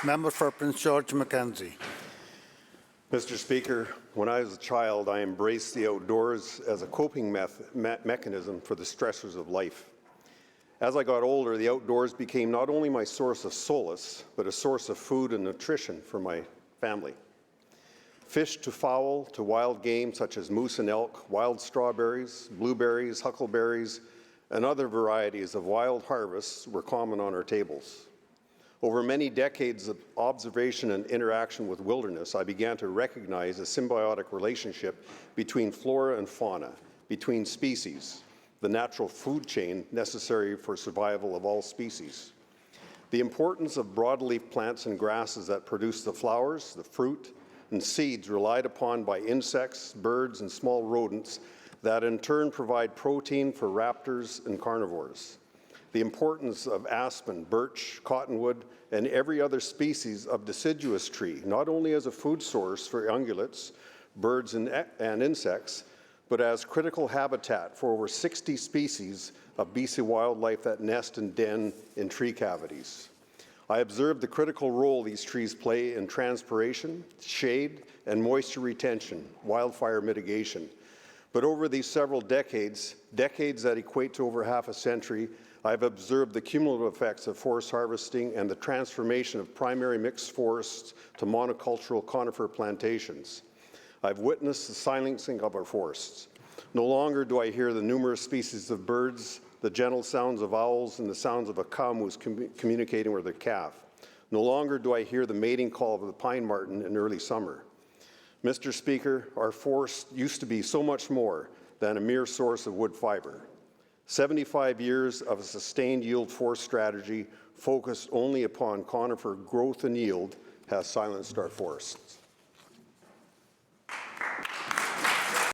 Member for Prince George Mackenzie. Mr. Speaker, when I was a child, I embraced the outdoors as a coping mechanism for the stressors of life. As I got older, the outdoors became not only my source of solace, but a source of food and nutrition for my family. Fish to fowl to wild game such as moose and elk, wild strawberries, blueberries, huckleberries, and other varieties of wild harvests were common on our tables. Over many decades of observation and interaction with wilderness, I began to recognize a symbiotic relationship between flora and fauna, between species, the natural food chain necessary for survival of all species. The importance of broadleaf plants and grasses that produce the flowers, the fruit, and seeds relied upon by insects, birds, and small rodents that in turn provide protein for raptors and carnivores. The importance of aspen, birch, cottonwood, and every other species of deciduous tree, not only as a food source for ungulates, birds, and insects, but as critical habitat for over 60 species of BC wildlife that nest and den in tree cavities. I observed the critical role these trees play in transpiration, shade, and moisture retention, wildfire mitigation. But over these several decades that equate to over half a century, I've observed the cumulative effects of forest harvesting and the transformation of primary mixed forests to monocultural conifer plantations. I've witnessed the silencing of our forests. No longer do I hear the numerous species of birds, the gentle sounds of owls, and the sounds of a cow moose communicating with their calf. No longer do I hear the mating call of the pine marten in early summer. Mr. Speaker, our forests used to be so much more than a mere source of wood fiber. 75 years of a sustained yield forest strategy focused only upon conifer growth and yield has silenced our forests.